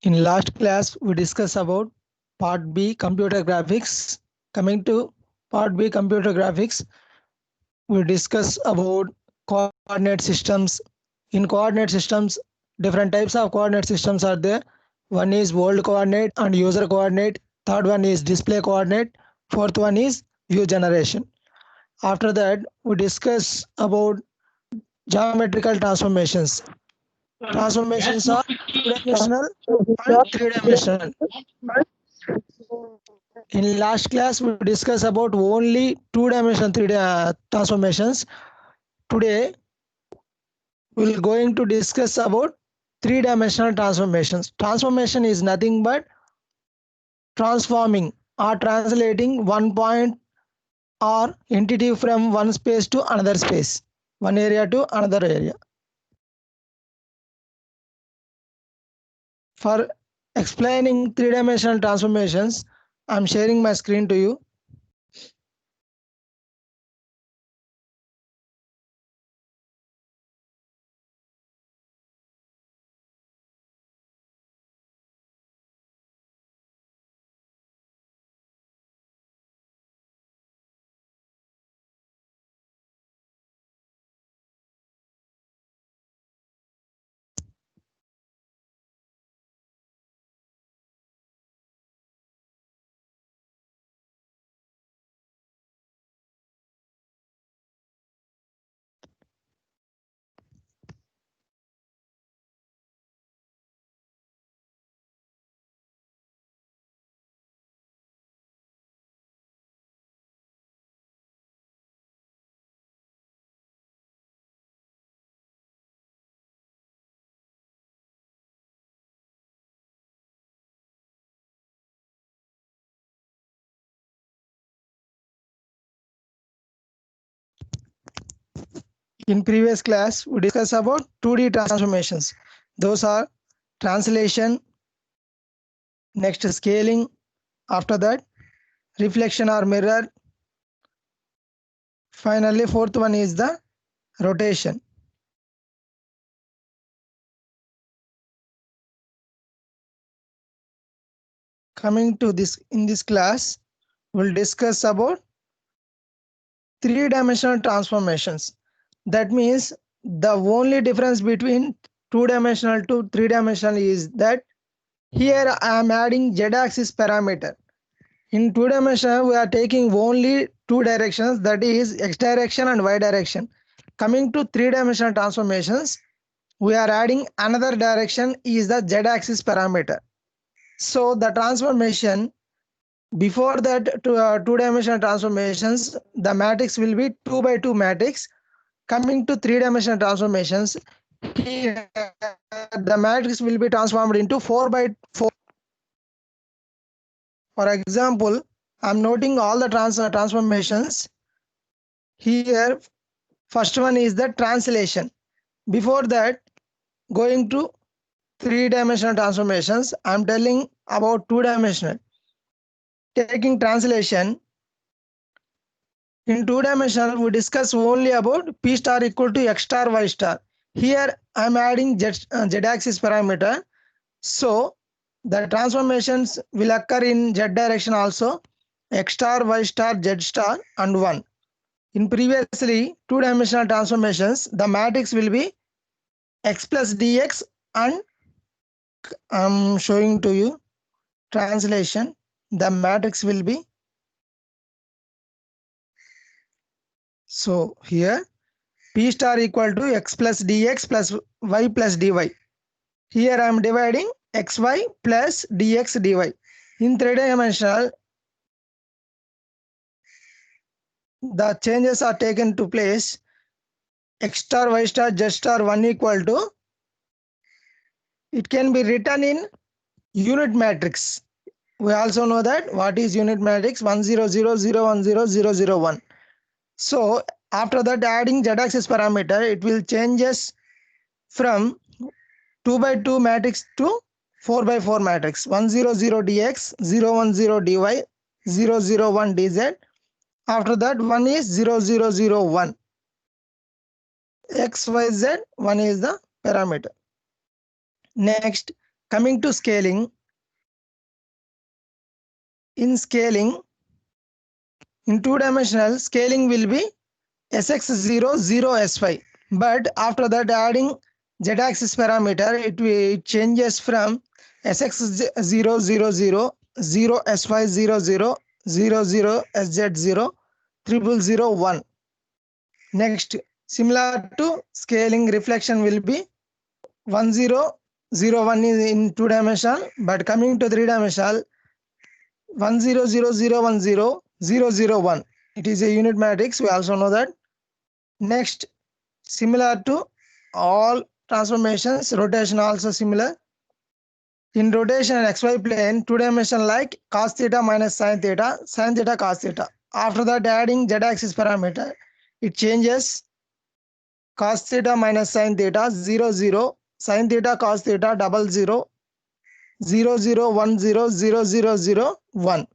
In last class, we discussed about part B computer graphics. Coming to part B computer graphics, we discuss about coordinate systems. In coordinate systems, different types of coordinate systems are there. One is world coordinate and user coordinate. Third one is display coordinate. Fourth one is view generation. After that, we discuss about geometrical transformations. Transformations are two-dimensional and three-dimensional. In last class, we discussed about only two-dimensional transformations. Today, we're going to discuss about three-dimensional transformations. Transformation is nothing but transforming or translating one point or entity from one space to another space, one area to another area. For explaining three-dimensional transformations, I'm sharing my screen to you. In previous class, we discussed about 2D transformations. Those are translation, next scaling, after that reflection or mirror. Finally, fourth one is the rotation. Coming to this, in this class, we'll discuss about three-dimensional transformations. That means the only difference between two-dimensional to three-dimensional is that here I am adding z-axis parameter. In two-dimensional, we are taking only two directions, that is x direction and y direction. Coming to three-dimensional transformations, we are adding another direction is the z-axis parameter. So the transformation before that two-dimensional transformations, the matrix will be 2 by 2 matrix. Coming to three-dimensional transformations, here the matrix will be transformed into 4 by 4. For example, I'm noting all the transformations. Here, first one is the translation. Before that, going to three-dimensional transformations, I'm telling about two-dimensional. Taking translation, in two-dimensional, we discuss only about p star equal to x star y star. Here, I'm adding z-axis parameter. So, the transformations will occur in z direction also, x star, y star, z star, and 1. In previously two-dimensional transformations, the matrix will be x plus dx, and I'm showing to you translation. The matrix will be, so here p star equal to x plus dx plus y plus dy. Here I am dividing xy plus dx dy. In three-dimensional, the changes are taken to place. X star, y star, z star 1 equal to, it can be written in unit matrix. We also know that what is unit matrix, 1 0 0 0 1 0 0 0 1. So after that, adding z-axis parameter, it will changes from 2 by 2 matrix to 4 by 4 matrix. 1 0 0 dx, 0 1 0 dy, 0 0 1 dz. After that, 1 is 0 0 0 1. X, Y, Z, 1 is the parameter. Next, Coming to scaling, in scaling, in two-dimensional, scaling will be Sx0, 0, S5. But after that, adding z-axis parameter, it changes from Sx0, 0, 0, 0, S5, 0, 0, 0, 0, Sz0, 0, 1. Next, similar to scaling, reflection will be 1, 0, 0, 1 is in two-dimensional, but coming to three-dimensional, 1, 0, 0, 0, 1, 0, 0, 0, 1. It is a unit matrix. We also know that. Next, similar to all transformations, rotation also similar. In rotation and xy plane, two-dimensional like cos theta minus sin theta cos theta. After that, adding z-axis parameter, it changes cos theta minus sin theta 0, 0, sin theta cos theta 0, 0, 0, 0, 1, 0, 0, 0, 0, 1.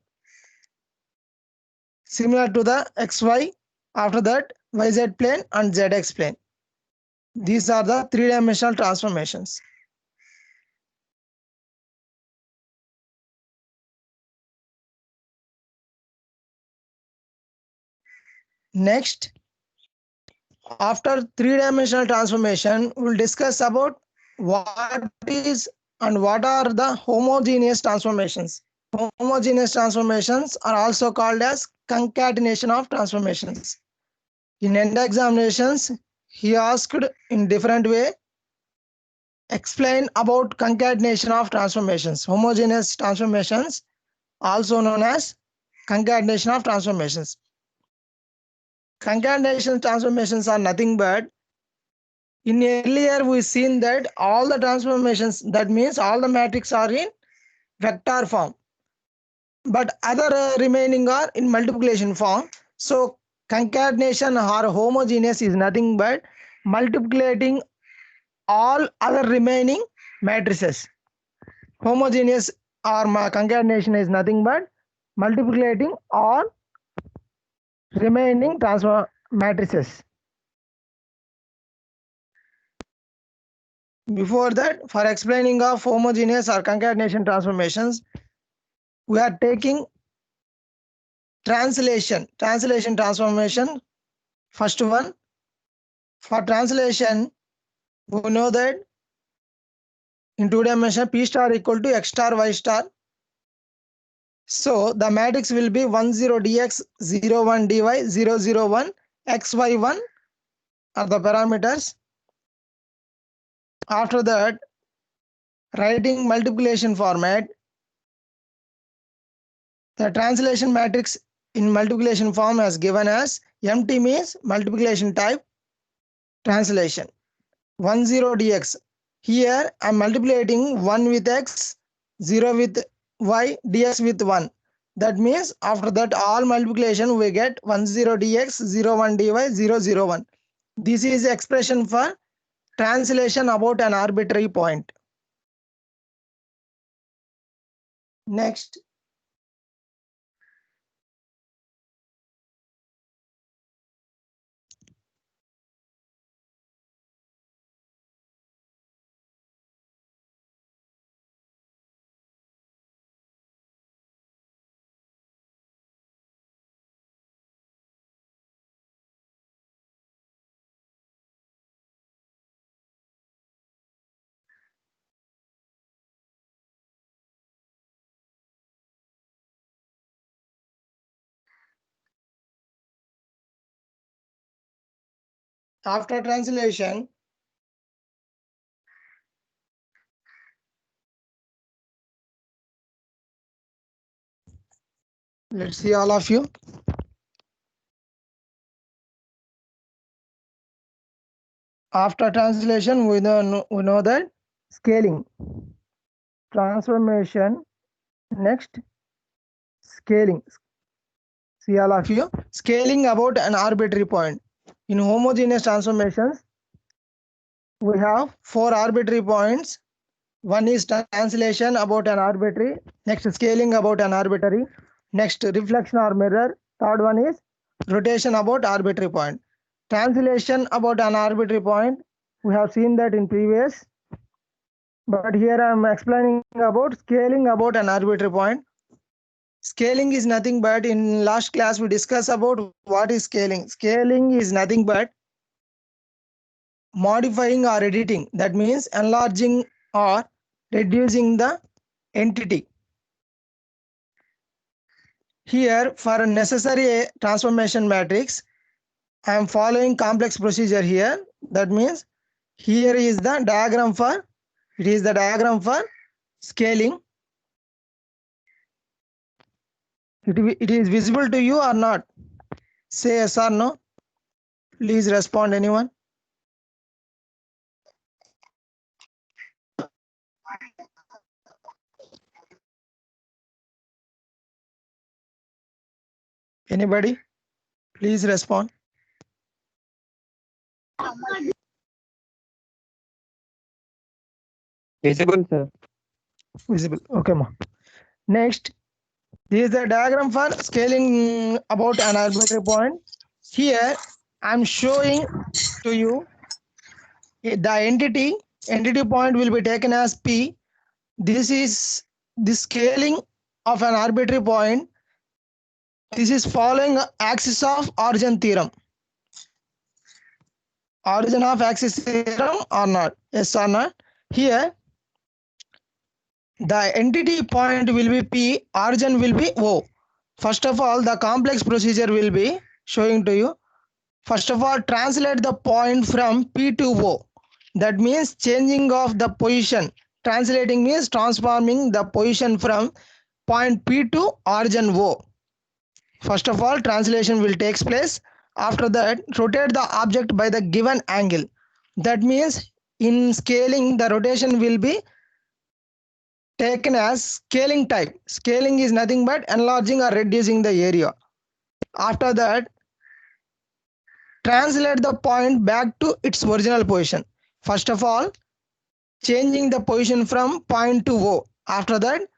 Similar to the xy, after that yz plane and zx plane. These are the three-dimensional transformations. Next, after three-dimensional transformation, we'll discuss about what is and what are the homogeneous transformations. Homogeneous transformations are also called as concatenation of transformations. In end examinations, he asked in different way, explain about concatenation of transformations. Homogeneous transformations, also known as concatenation of transformations. Concatenation transformations are nothing but, in earlier we seen that all the transformations, that means all the matrices are in vector form, but other remaining are in multiplication form. So concatenation or homogeneous is nothing but multiplicating all other remaining matrices. Homogeneous or concatenation is nothing but multiplicating all remaining transform matrices. Before that, for explaining of homogeneous or concatenation transformations, we are taking translation transformation. First one, for translation, we know that in two dimension p star equal to x star y star. So the matrix will be 1 0 dx 0 1 dy 0 0 1 x y 1 are the parameters. After that, writing multiplication format, the translation matrix in multiplication form as given as MT means multiplication type translation 1 0 dx. Here I am multiplicating 1 with x, 0 with y, dx with 1. That means after that all multiplication we get 1 0 dx 0 1 dy 0 0 1. This is the expression for translation about an arbitrary point. Next, after translation, let's see all of you. After translation, we know that scaling, transformation, next scaling. See all of you. Scaling about an arbitrary point. In homogeneous transformations, we have 4 arbitrary points. One is translation about an arbitrary, next scaling about an arbitrary, next reflection or mirror, third one is rotation about arbitrary point. Translation about an arbitrary point, we have seen that in previous. But here I am explaining about scaling about an arbitrary point. Scaling is nothing but, in last class we discussed about what is scaling. Scaling is nothing but modifying or editing. That means enlarging or reducing the entity. Here for a necessary transformation matrix, I am following complex procedure here. That means here is the diagram for, it is the diagram for scaling. It is visible to you or not? Say yes or no. Please respond, anyone. Anybody? Please respond. Visible, sir. Visible. Okay, ma. Next, this is the diagram for scaling about an arbitrary point. Here, I'm showing to you the entity point will be taken as P. This is the scaling of an arbitrary point. This is following axis of origin theorem. Origin of axis theorem or not? Yes or not? Here, the entity point will be P, origin will be O. First of all, the complex procedure will be showing to you. First of all, translate the point from P to O. That means changing of the position. Translating means transforming the position from point P to origin O. First of all, translation will take place. After that, rotate the object by the given angle. That means in scaling, the rotation will be taken as scaling type. Scaling is nothing but enlarging or reducing the area. After that, translate the point back to its original position. First of all, changing the position from point to O. After that,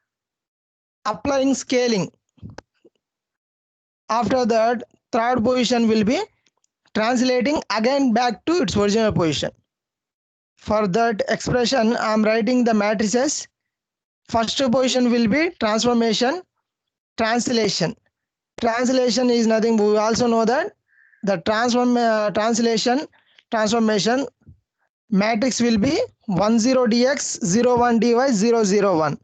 applying scaling. After that, third position will be translating again back to its original position. For that expression, I am writing the matrices. First position will be transformation, translation. Translation is nothing, we also know that the transformation matrix will be 10 dx 01 dy 001.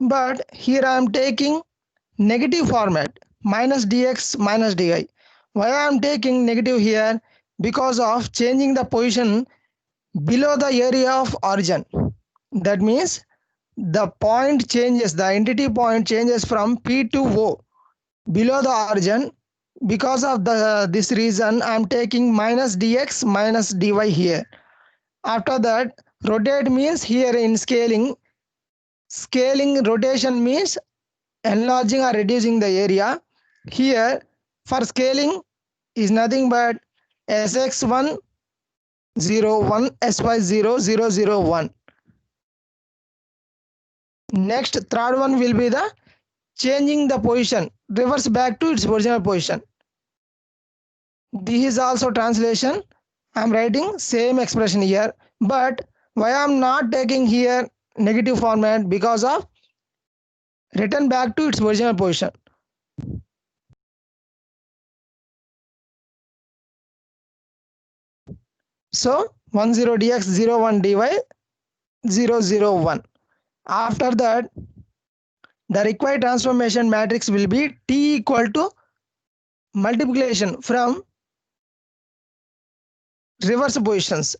But here I am taking negative format, minus dx minus dy. Why I am taking negative here? Because of changing the position below the area of origin. That means the point changes, the entity point changes from P to O below the origin. Because of this reason, I am taking minus dx minus dy here. After that, rotate means here in scaling rotation means enlarging or reducing the area. Here for scaling is nothing but sx1 01 sy0 001. Next, third one will be the changing the position, reverse back to its original position. This is also translation. I am writing same expression here, but why I am not taking here negative format? Because of return back to its original position. So 10 dx 01 dy 001. After that, the required transformation matrix will be T equal to multiplication from reverse positions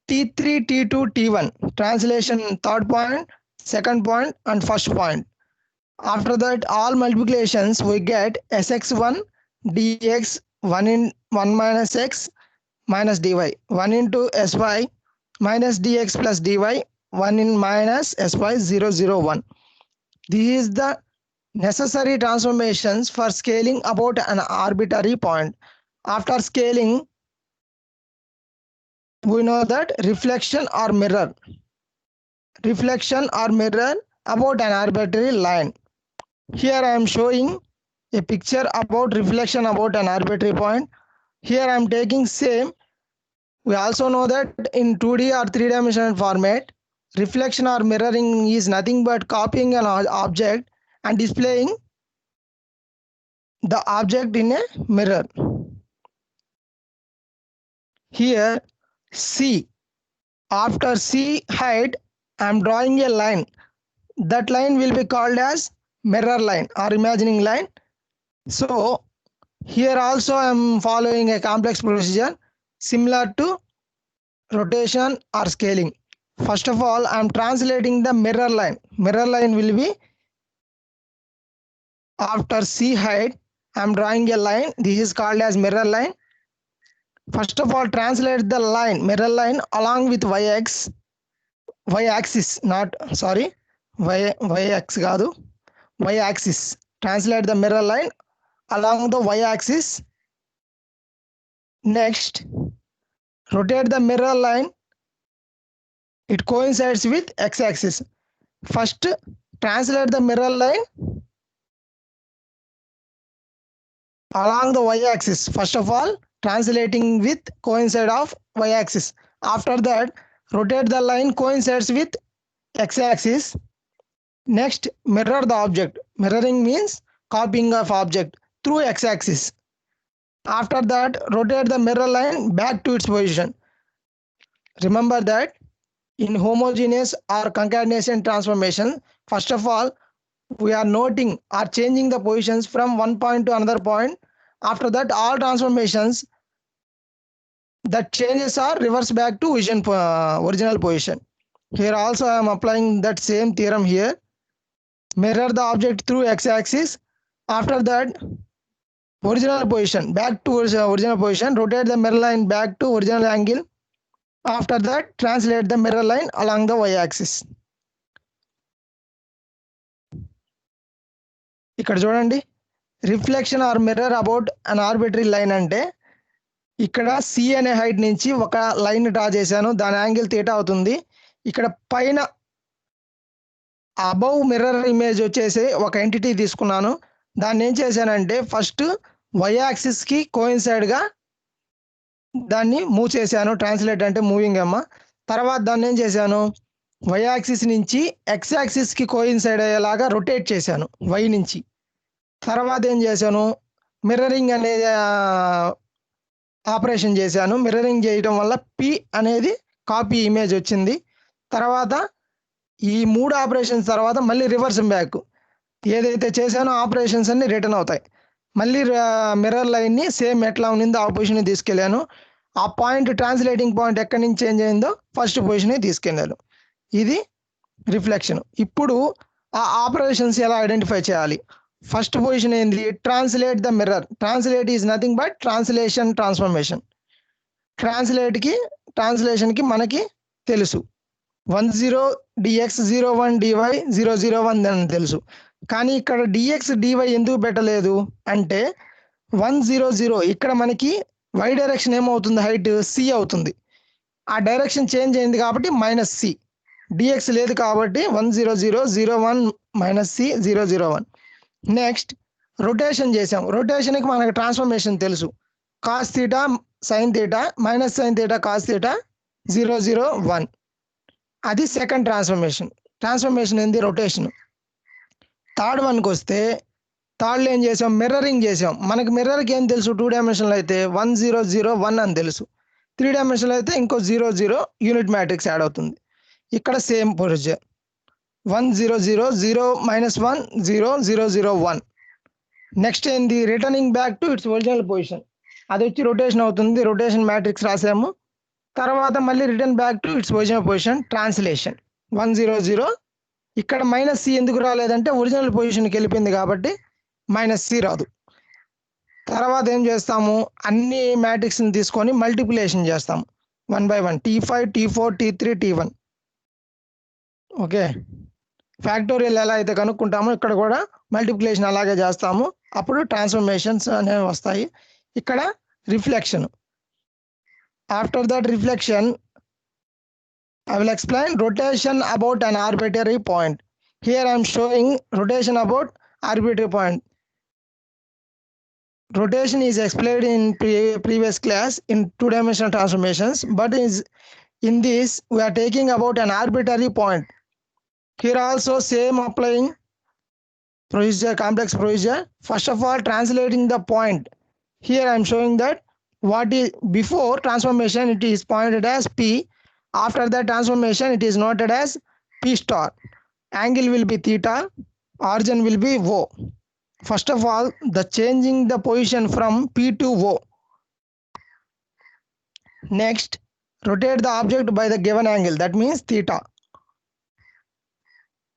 T3, T2, T1. Translation third point, second point, and first point. After that, all multiplications we get sx1 dx 1 in 1 minus x minus dy, 1 into sy minus dx plus dy, 1 in minus sy 001. This is the necessary transformations for scaling about an arbitrary point. After scaling, we know that reflection or mirror about an arbitrary line. Here I am showing a picture about reflection about an arbitrary point. Here I am taking same. We also know that in 2D or 3-dimensional format, reflection or mirroring is nothing but copying an object and displaying the object in a mirror. Here, C. After C height, I am drawing a line. That line will be called as mirror line or imagining line. So, here also I am following a complex procedure similar to rotation or scaling. First of all, I am translating the mirror line. Mirror line will be after C height, I am drawing a line. This is called as mirror line. First of all, translate the line, mirror line along with y-axis, y-axis కాదు, y-axis. Translate the mirror line along the y-axis. Next, rotate the mirror line. It coincides with x-axis. First, translate the mirror line along the y-axis. First of all, translating with coincide of y-axis. After that, rotate the line coincides with x-axis. Next, mirror the object. Mirroring means copying of object through x-axis. After that, rotate the mirror line back to its position. Remember that in homogeneous or concatenation transformation, first of all, we are noting or changing the positions from one point to another point. After that, all transformations, the changes are reversed back to original position. Here also I am applying that same theorem here. Mirror the object through x-axis. After that, original position, back to original position, rotate the mirror line back to original angle. After that, translate the mirror line along the y-axis. ఇక్కడ చూడండి, reflection or mirror about an arbitrary line అంటే ఇక్కడ C అనే height నుంచి ఒక line draw చేశాను, దాని angle theta అవుతుంది. ఇక్కడ పైన అబౌవ్ మిర్రర్ ఇమేజ్ వచ్చేసి ఒక ఎంటిటీ తీసుకున్నాను. దాన్ని ఏం చేశానంటే ఫస్ట్ వై యాక్సిస్ కి కోయిన్సైడ్ గా దాన్ని మూవ్ చేశాను. ట్రాన్స్లేట్ అంటే మూవింగ్ అమ్మ. తర్వాత దాన్ని ఏం చేశాను, వై యాక్సిస్ నుంచి ఎక్స్ యాక్సిస్ కి కోయిన్సైడ్ అయ్యేలాగా రొటేట్ చేశాను వై నుంచి. తర్వాత ఏం చేశాను, మిర్రరింగ్ అనే ఆపరేషన్ చేశాను. మిర్రరింగ్ చేయడం వల్ల పి అనేది కాపీ ఇమేజ్ వచ్చింది. తర్వాత ఈ 3 ఆపరేషన్స్ తర్వాత మళ్ళీ రివర్స్ బ్యాక్ ఏదైతే చేశానో ఆపరేషన్స్ అన్ని రిటర్న్ అవుతాయి. మళ్ళీ మిర్రర్ లైన్ని సేమ్ ఎట్లా ఉన్నిందో ఆ పొజిషన్ తీసుకెళ్ళాను. ఆ పాయింట్ ట్రాన్స్లేటింగ్ పాయింట్ ఎక్కడి నుంచి చేంజ్ అయిందో ఫస్ట్ పొజిషన్ తీసుకెళ్ళాను. ఇది రిఫ్లెక్షన్. ఇప్పుడు ఆ ఆపరేషన్స్ ఎలా ఐడెంటిఫై చేయాలి? ఫస్ట్ పొజిషన్ ఏంది, translate the mirror. Translate is nothing but translation transformation. ట్రాన్స్లేషన్కి మనకి తెలుసు 10 dx 01 dy 001 అని తెలుసు. కానీ ఇక్కడ dx dy ఎందుకు పెట్టలేదు అంటే 100 ఇక్కడ మనకి y డైరెక్షన్ ఏమవుతుంది, హైట్ c అవుతుంది. ఆ డైరెక్షన్ చేంజ్ అయింది కాబట్టి -c. dx లేదు కాబట్టి 100 01 -c 001. నెక్స్ట్ రొటేషన్ చేసాం. రొటేషన్కి మనకి ట్రాన్స్ఫర్మేషన్ తెలుసు, cos theta sine theta minus sine theta cos theta 001. అది సెకండ్ ట్రాన్స్ఫర్మేషన్. ట్రాన్స్ఫర్మేషన్ ఏంది, రొటేషన్. థర్డ్ వన్కి వస్తే థర్డ్లో ఏం చేసాం, మిర్రరింగ్ చేసాం. మనకి మిర్రర్కి ఏం తెలుసు, 2 డైమెన్షన్లో అయితే 1001 అని తెలుసు. 3 డైమెన్షన్లో అయితే ఇంకో 00 యూనిట్ మ్యాట్రిక్స్ యాడ్ అవుతుంది. ఇక్కడ సేమ్ ప్రొసీజర్ 100 0 -1 0 001. నెక్స్ట్ ఏంది, returning back to its original position. అది వచ్చి రొటేషన్ అవుతుంది. రొటేషన్ మ్యాట్రిక్స్ రాసాము. తర్వాత మళ్ళీ return back to its original position, translation 100. ఇక్కడ -c ఎందుకు రాలేదంటే ఒరిజినల్ పొజిషన్కి వెళ్ళిపోయింది కాబట్టి -c రాదు. తర్వాత ఏం చేస్తాము, అన్ని మ్యాట్రిక్స్ని తీసుకొని మల్టిప్లికేషన్ చేస్తాము 1 by 1, T5 T4 T3 T1. Okay, factorial ఎలా అయితే కనుక్కుంటామో ఇక్కడ కూడా మల్టిప్లికేషన్ అలాగే చేస్తాము. అప్పుడు ట్రాన్స్ఫర్మేషన్స్ అనేవి వస్తాయి. ఇక్కడ reflection. After that reflection, I will explain rotation about an arbitrary point. Here I am showing rotation about arbitrary point. Rotation is explained in previous class in 2-dimensional transformations, but In this, we are taking about an arbitrary point. Here also same applying procedure, complex procedure. First of all, translating the point. Here I am showing that what is before transformation it is pointed as P. After the transformation it is noted as P star. Angle will be theta, origin will be O. First of all, the changing the position from P to O. Next, rotate the object by the given angle, that means theta.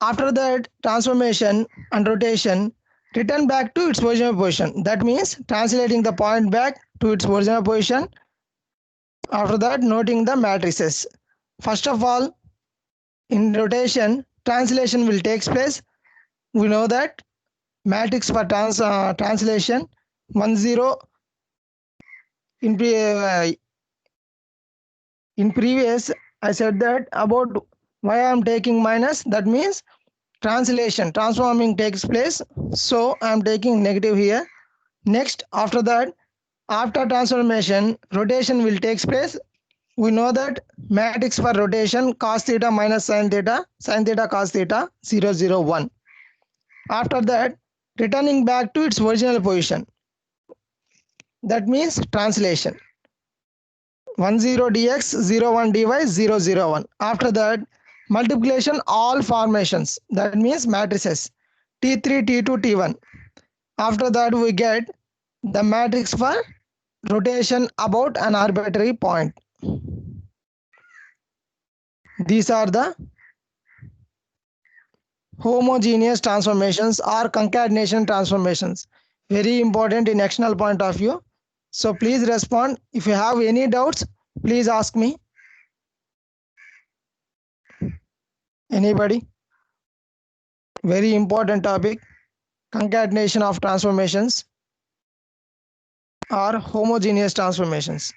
After that transformation and rotation, return back to its original position. That means translating the point back to its original position. After that, noting the matrices. First of all, in rotation, translation will take place. We know that matrix for translation 1 0 in previous I said that about why I am taking minus, that means translation transforming takes place, so I am taking negative here. Next, after that, after transformation rotation will take place. We know that matrix for rotation cos theta minus sin theta cos theta 0 0 1. After that, returning back to its original position, that means translation 1 0 dx 0 1 dy 0 0 1. After that, multiplication all formations, that means matrices T3 T2 T1. After that, we get the matrix for rotation about an arbitrary point. These are the homogeneous transformations or concatenation transformations, very important in external point of view. So please respond. If you have any doubts, please ask me. Anybody? Very important topic, concatenation of transformations or homogeneous transformations.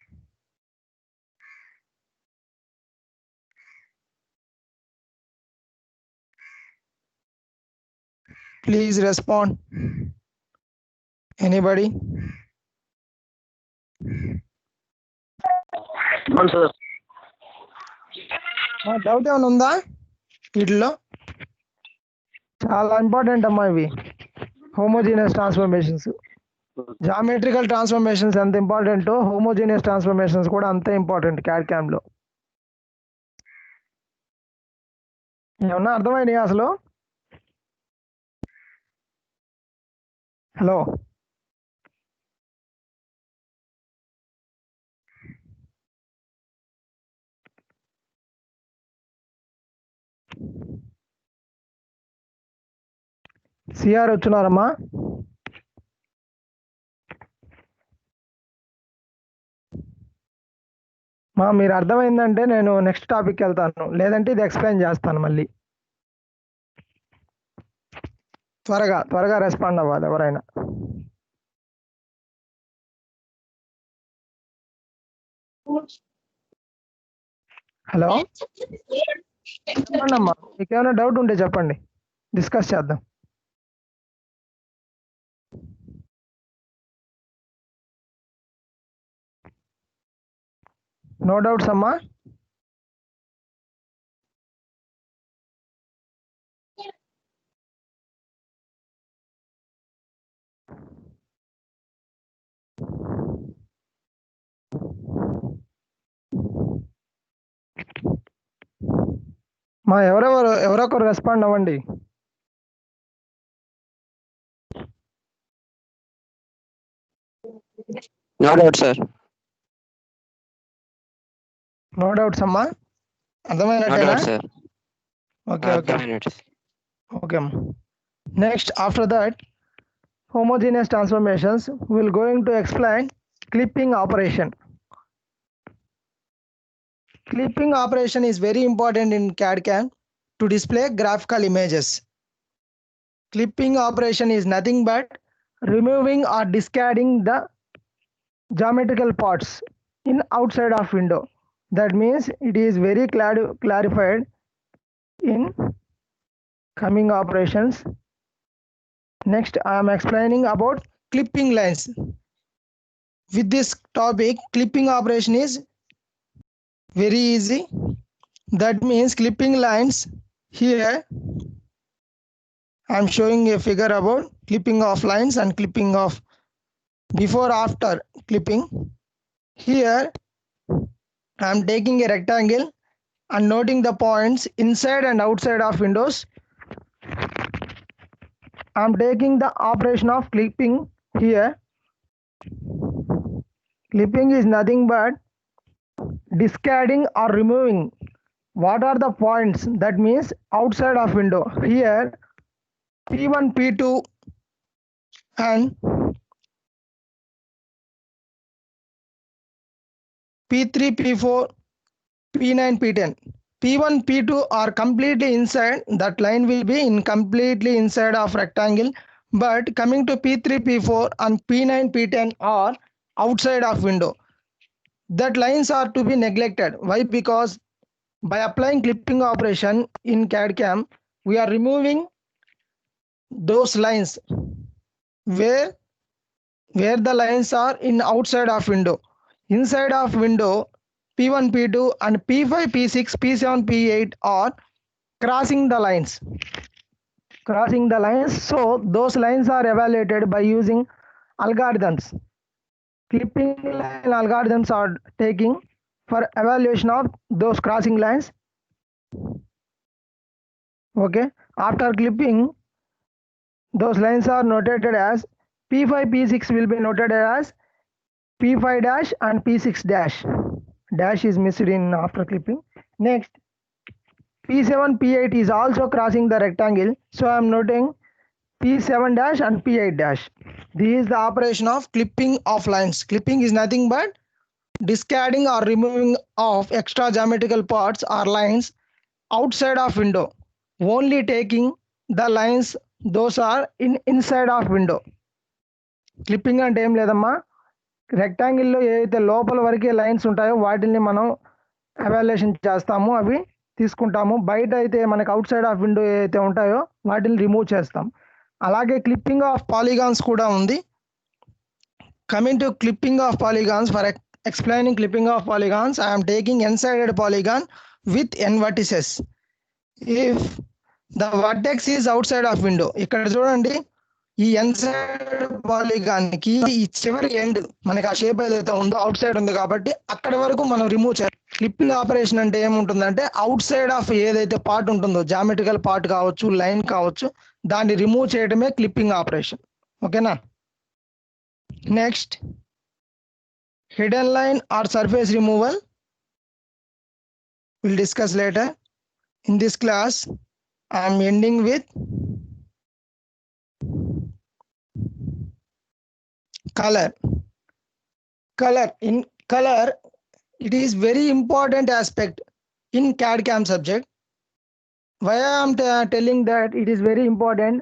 Please respond. Anybody? Doubt ఏమైనా ఉందా వీటిలో? చాలా important అమ్మా ఇవి, homogeneous transformations. Geometrical transformations ఎంత important, homogeneous transformations కూడా అంతే important CAD CAM లో. ఏమన్నా అర్థమైనాయి అసలు? హలో, సిఆర్ వచ్చినారమ్మా? మీరు అర్థమైందంటే నేను నెక్స్ట్ టాపిక్ వెళ్తాను, లేదంటే ఇది ఎక్స్ప్లెయిన్ చేస్తాను మళ్ళీ. త్వరగా రెస్పాండ్ అవ్వాలి ఎవరైనా. హలో, చెప్పండి అమ్మా, మీకు ఏమైనా డౌట్ ఉంటే చెప్పండి, డిస్కస్ చేద్దాం. నో డౌట్స్ అమ్మా? ఎవరొకరు రెస్పాండ్ అవ్వండి. No doubt sir. No doubts అమ్మా, అర్థమైనట్టేనా? Okay okay. Next, after that homogeneous transformations, we will going to explain clipping operation. Clipping operation is very important in CAD/CAM to display graphical images. Clipping operation is nothing but removing or discarding the geometrical parts in outside of window. That means it is very clarified in coming operations. Next, I am explaining about clipping lines. With this topic, clipping operation is Very easy. That means clipping lines. Here I'm showing a figure about clipping of lines and clipping of before after clipping. Here I'm taking a rectangle and noting the points inside and outside of windows. I'm taking the operation of clipping here. Clipping is nothing but discarding or removing. What are the points? That means outside of window. Here P1, P2 and P3, P4, P9, P10. P1, P2 are completely inside. That line will be in completely inside of rectangle. But coming to P3, P4 and P9, P10 are outside of window. That lines are to be neglected. Why? Because by applying clipping operation in CAD/CAM, we are removing those lines where the lines are in outside of window. Inside of window, P1, P2 and P5, P6, P7, P8 are crossing the lines. So those lines are evaluated by using algorithms. Clipping line algorithms are taking for evaluation of those crossing lines. Okay. After clipping, those lines are notated as P5, P6 will be noted as P5 dash and P6 dash. Dash is missed in after clipping. Next, P7, P8 is also crossing the rectangle. So I am noting P7 dash and P8 dash. This is the operation of clipping of lines. Clipping is nothing but discarding or removing of extra geometrical parts or lines outside of window. Only taking the lines those are inside of window. Clipping అంటే ఏం లేదమ్మా, రెక్టాంగిల్లో ఏదైతే లోపల వరకే lines ఉంటాయో వాటిని మనం evaluation చేస్తాము, అవి తీసుకుంటాము. బయట అయితే మనకు అవుట్ సైడ్ ఆఫ్ విండో ఏదైతే ఉంటాయో వాటిని రిమూవ్ చేస్తాం. అలాగే క్లిప్పింగ్ ఆఫ్ పాలిగాన్స్ కూడా ఉంది. Coming to clipping of polygons, for explaining clipping of polygons, I'm taking n sided polygon with n vertices. If the vertex is outside of window, ఇక్కడ చూడండి ఈ ఎన్ సైడ్ పాలిగాన్ కి ఈ చివరి end మనకి ఆ షేప్ ఏదైతే ఉందో అవుట్ సైడ్ ఉంది కాబట్టి అక్కడి వరకు మనం రిమూవ్ చేయాలి. క్లిప్పింగ్ ఆపరేషన్ అంటే ఏముంటుందంటే అవుట్ సైడ్ ఆఫ్ ఏదైతే పార్ట్ ఉంటుందో జామెట్రికల్ పార్ట్ కావచ్చు, లైన్ కావచ్చు, దాన్ని రిమూవ్ చేయడమే క్లిప్పింగ్ ఆపరేషన్. ఓకేనా. Next, hidden line or surface removal will discuss later. In this class I am ending with color. In color, it is very important aspect in CAD/CAM subject. Why I am telling that it is very important?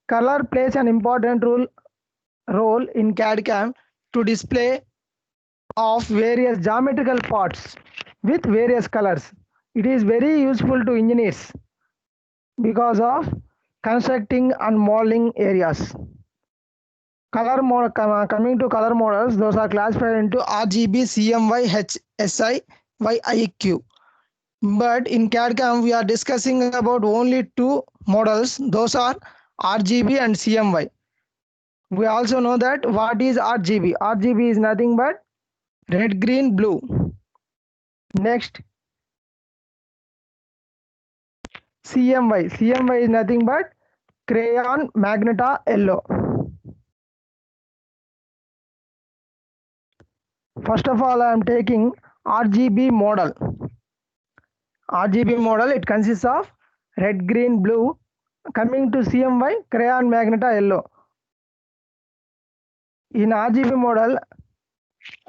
Color plays an important role in CAD/CAM to display of various geometrical parts with various colors. It is very useful to engineers because of constructing and modeling areas. Coming to color models, those are classified into RGB, CMY, HSI, YIQ. But in CAD/CAM, we are discussing about only two models. Those are RGB and CMY. We also know that what is RGB. RGB is nothing but red, green, blue. Next, CMY. CMY is nothing but crayon, magenta, yellow. First of all, I am taking RGB model. RGB model, it consists of red, green, blue. Coming to CMY, crayon, magenta, yellow. In RGB model,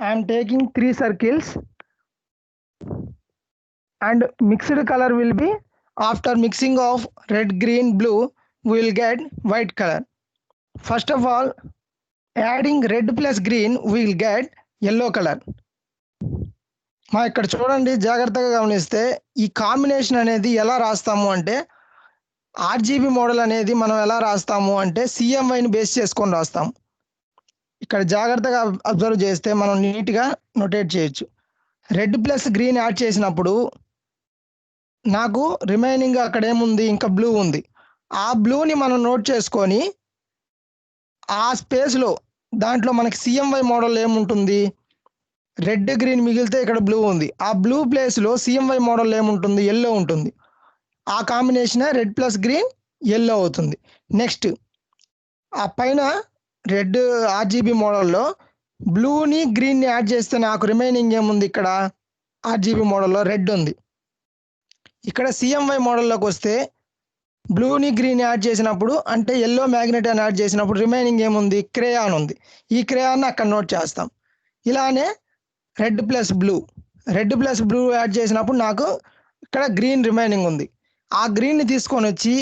I am taking 3 circles and mixed color will be, after mixing of red, green, blue, we will get white color. First of all, adding red plus green, we will get yellow color. మా ఇక్కడ చూడండి, జాగ్రత్తగా గమనిస్తే ఈ combination అనేది ఎలా రాస్తాము అంటే, ఆర్జీబీ మోడల్ అనేది మనం ఎలా రాస్తాము అంటే సిఎంఐని బేస్ చేసుకొని రాస్తాము. ఇక్కడ జాగ్రత్తగా అబ్జర్వ్ చేస్తే మనం నీట్గా నోటేట్ చేయొచ్చు. రెడ్ ప్లస్ గ్రీన్ యాడ్ చేసినప్పుడు నాకు రిమైనింగ్ అక్కడ ఏముంది, ఇంకా బ్లూ ఉంది. ఆ బ్లూని మనం నోట్ చేసుకొని ఆ స్పేస్లో దాంట్లో మనకి సిఎంవై మోడల్ ఏముంటుంది, రెడ్ గ్రీన్ మిగిలితే ఇక్కడ బ్లూ ఉంది. ఆ బ్లూ ప్లేస్లో సిఎంవై మోడల్ ఏముంటుంది, ఎల్లో ఉంటుంది. ఆ combination red plus green yellow అవుతుంది. నెక్స్ట్ ఆ పైన రెడ్ ఆర్జీబీ మోడల్లో బ్లూని గ్రీన్ని యాడ్ చేస్తే నాకు రిమైనింగ్ ఏముంది, ఇక్కడ ఆర్జీబీ మోడల్లో రెడ్ ఉంది. ఇక్కడ సిఎంవై మోడల్లోకి వస్తే బ్లూని గ్రీన్ యాడ్ చేసినప్పుడు అంటే ఎల్లో మ్యాగ్నెట్ అని యాడ్ చేసినప్పుడు రిమైనింగ్ ఏముంది, క్రేయాన్ ఉంది. ఈ క్రేయాన్ని అక్కడ నోట్ చేస్తాం. ఇలానే రెడ్ ప్లస్ బ్లూ యాడ్ చేసినప్పుడు నాకు ఇక్కడ గ్రీన్ రిమైనింగ్ ఉంది. ఆ గ్రీన్ని తీసుకొని వచ్చి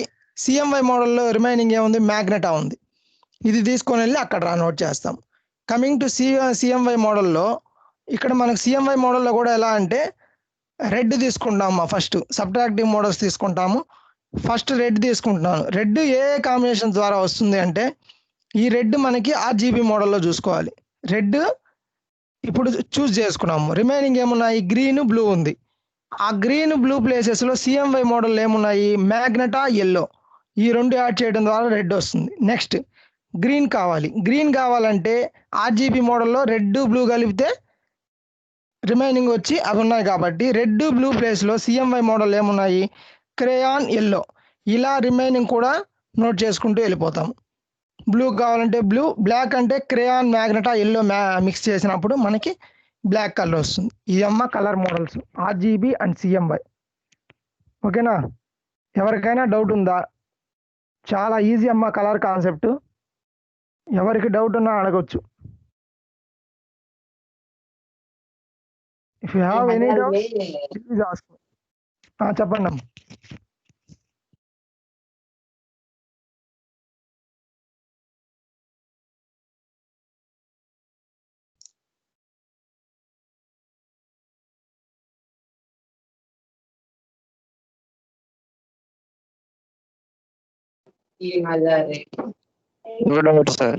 సిఎంవై మోడల్లో రిమైనింగ్ ఏముంది, మ్యాగ్నెటా ఉంది. ఇది తీసుకొని వెళ్ళి అక్కడ నోట్ చేస్తాం. కమింగ్ టు సిఎంవై మోడల్లో ఇక్కడ మనకు సిఎంవై మోడల్లో కూడా ఎలా అంటే రెడ్ తీసుకుంటాము. ఫస్ట్ సబ్ట్రాక్టివ్ మోడల్స్ తీసుకుంటాము. ఫస్ట్ రెడ్ తీసుకుంటున్నాను. రెడ్ ఏ కాంబినేషన్ ద్వారా వస్తుంది అంటే ఈ రెడ్ మనకి ఆర్జీబీ మోడల్లో చూసుకోవాలి. రెడ్ ఇప్పుడు చూస్ చేసుకున్నాము. రిమైనింగ్ ఏమున్నాయి, గ్రీన్ బ్లూ ఉంది. ఆ గ్రీన్ బ్లూ ప్లేసెస్లో సిఎంవై మోడల్ ఏమున్నాయి, మ్యాగ్నెటా ఎల్లో. ఈ రెండు యాడ్ చేయడం ద్వారా రెడ్ వస్తుంది. నెక్స్ట్ గ్రీన్ కావాలంటే ఆర్జీబీ మోడల్లో రెడ్ బ్లూ కలిపితే రిమైనింగ్ వచ్చి అవి ఉన్నాయి కాబట్టి రెడ్ బ్లూ ప్లేస్లో సిఎంవై మోడల్ ఏమున్నాయి, క్రేయాన్ ఎల్లో. ఇలా రిమైనింగ్ కూడా నోట్ చేసుకుంటూ వెళ్ళిపోతాం. బ్లూ కావాలంటే బ్లూ, బ్లాక్ అంటే క్రేయాన్ మ్యాగ్నెటా ఎల్లో మిక్స్ చేసినప్పుడు మనకి బ్లాక్ కలర్ వస్తుంది. ఈ కలర్ మోడల్స్ ఆర్జీబీ అండ్ సిఎంవై. ఓకేనా? ఎవరికైనా డౌట్ ఉందా? చాలా ఈజీ కలర్ కాన్సెప్ట్. ఎవరికి డౌట్ ఉన్నా అడగొచ్చు. If you have any doubt please ask. చెప్పండి అమ్మ. No doubt, sir.